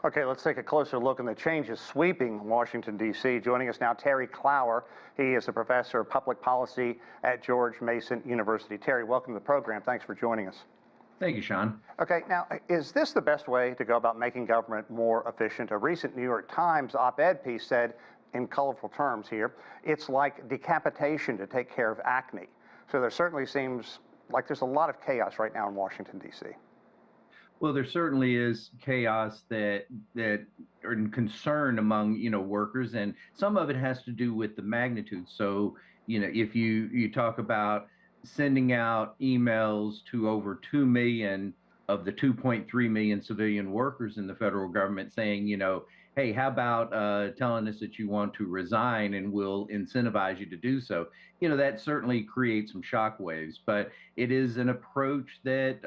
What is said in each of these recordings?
Okay, let's take a closer look, and the change is sweeping Washington, D.C. Joining us now, Terry Clower. He is a professor of public policy at George Mason University. Terry, welcome to the program. Thanks for joining us. Thank you, Sean. Okay, now, is this the best way to go about making government more efficient? A recent New York Times op-ed piece said, in colorful terms here, it's like decapitation to take care of acne. So there certainly seems like there's a lot of chaos right now in Washington, D.C. Well, there certainly is chaos that are in concern among workers, and some of it has to do with the magnitude. So if you talk about sending out emails to over 2 million of the 2.3 million civilian workers in the federal government saying, hey, how about telling us that you want to resign and we'll incentivize you to do so? That certainly creates some shockwaves, but it is an approach that,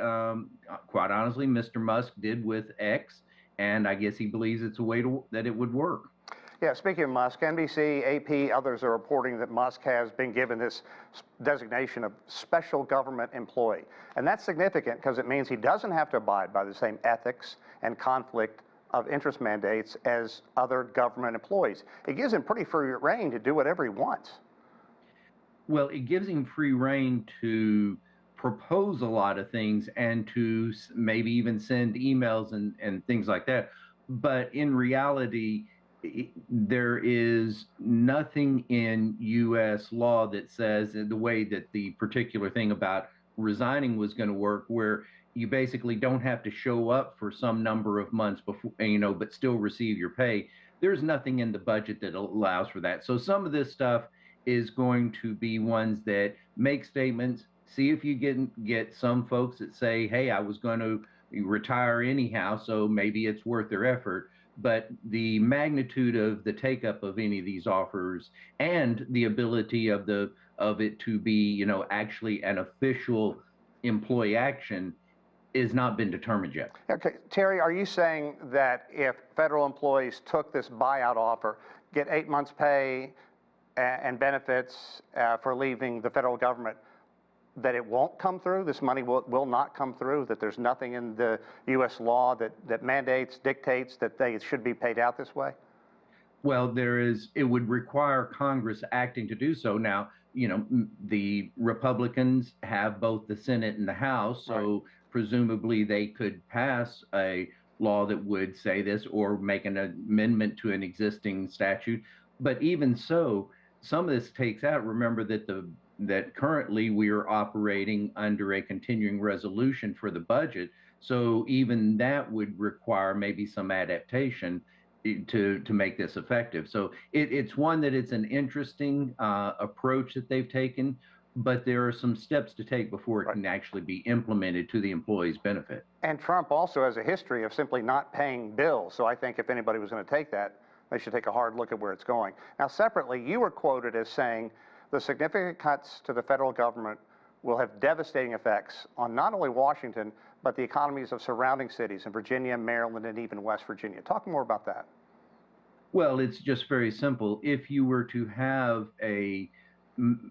quite honestly, Mr. Musk did with X, and I guess he believes it's a way that it would work. Yeah, speaking of Musk, NBC, AP, others are reporting that Musk has been given this designation of special government employee. And that's significant because it means he doesn't have to abide by the same ethics and conflict of interest mandates as other government employees. It gives him pretty free rein to do whatever he wants. Well, it gives him free rein to propose a lot of things and to maybe even send emails and things like that. But in reality, there is nothing in U.S. law that says the way that the particular thing about resigning was going to work, where you basically don't have to show up for some number of months before, but still receive your pay. There's nothing in the budget that allows for that. So some of this stuff is going to be ones that make statements. See if you get some folks that say, hey, I was going to retire anyhow, so maybe it's worth their effort. But the magnitude of the take-up of any of these offers and the ability of it to be, actually an official employee action is not been determined yet. Okay, Terry, are you saying that if federal employees took this buyout offer, get 8 months' pay and benefits for leaving the federal government, that it won't come through? This money will not come through? That there's nothing in the U.S. law that mandates, dictates that they should be paid out this way? Well, it would require Congress acting to do so. Now, the Republicans have both the Senate and the House, so right. Presumably they could pass a law that would say this or make an amendment to an existing statute. But even so, some of this takes out, remember that currently we are operating under a continuing resolution for the budget. So even that would require maybe some adaptation to make this effective. So it's one that it's an interesting approach that they've taken, but there are some steps to take before it can actually be implemented to the employee's benefit. And Trump also has a history of simply not paying bills. So I think if anybody was going to take that, they should take a hard look at where it's going. Now, separately, you were quoted as saying the significant cuts to the federal government will have devastating effects on not only Washington, but the economies of surrounding cities in Virginia, Maryland, and even West Virginia. Talk more about that. Well, it's just very simple. If you were to have a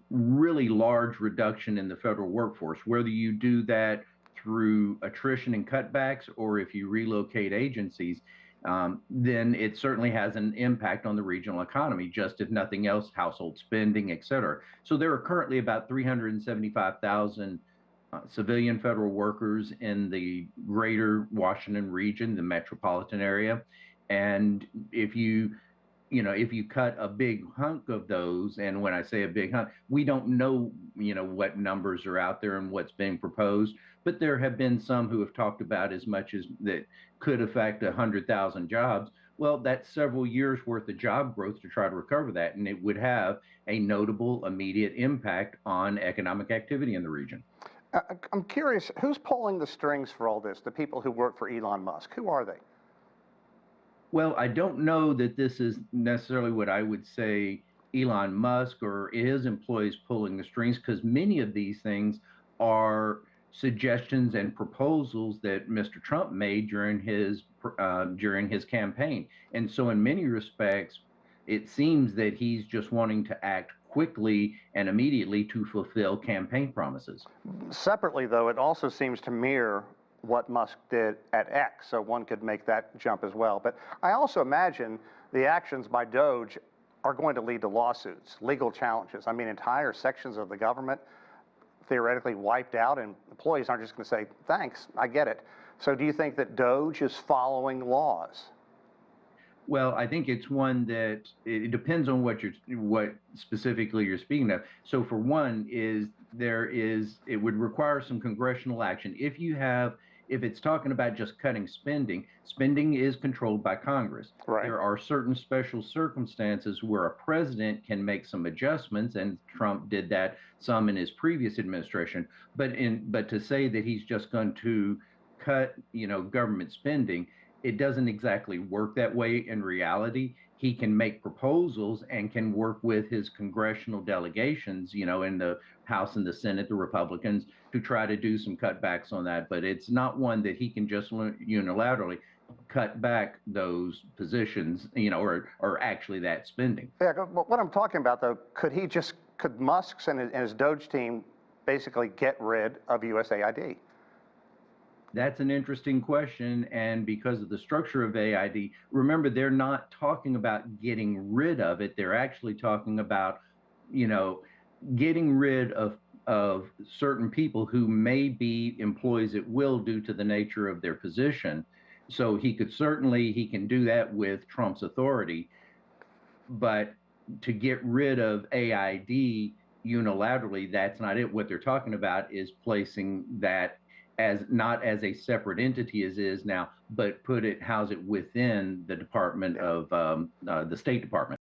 really large reduction in the federal workforce, whether you do that through attrition and cutbacks or if you relocate agencies, then it certainly has an impact on the regional economy, just if nothing else, household spending, et cetera. So there are currently about 375,000 civilian federal workers in the greater Washington region, the metropolitan area. And if you cut a big hunk of those, and when I say a big hunk, we don't know, what numbers are out there and what's being proposed, but there have been some who have talked about as much as that could affect 100,000 jobs. Well, that's several years worth of job growth to try to recover that, and it would have a notable immediate impact on economic activity in the region. I'm curious, who's pulling the strings for all this? The people who work for Elon Musk, who are they? Well, I don't know that this is necessarily what I would say Elon Musk or his employees pulling the strings, because many of these things are suggestions and proposals that Mr. Trump made during his campaign. And so in many respects, it seems that he's just wanting to act quickly and immediately to fulfill campaign promises. Separately, though, it also seems to mirror what Musk did at X, so one could make that jump as well. But I also imagine the actions by Doge are going to lead to lawsuits, legal challenges. I mean, entire sections of the government theoretically wiped out, and employees aren't just going to say, thanks, I get it. So do you think that Doge is following laws? Well, I think it's one that it depends on what specifically you're speaking of. So for one, it would require some congressional action. If it's talking about just cutting spending, spending is controlled by Congress. Right. There are certain special circumstances where a president can make some adjustments, and Trump did that some in his previous administration. But to say that he's just going to cut, government spending, it doesn't exactly work that way in reality. He can make proposals and can work with his congressional delegations, in the House and the Senate, the Republicans, to try to do some cutbacks on that. But it's not one that he can just unilaterally cut back those positions, or actually that spending. Yeah, what I'm talking about, though, could Musk and his Doge team basically get rid of USAID? That's an interesting question, and because of the structure of AID, remember, they're not talking about getting rid of it. They're actually talking about, getting rid of certain people who may be employees at will due to the nature of their position. So he can do that with Trump's authority, but to get rid of AID unilaterally, that's not it. What they're talking about is placing that as not as a separate entity as is now, but house it within the Department of the State Department.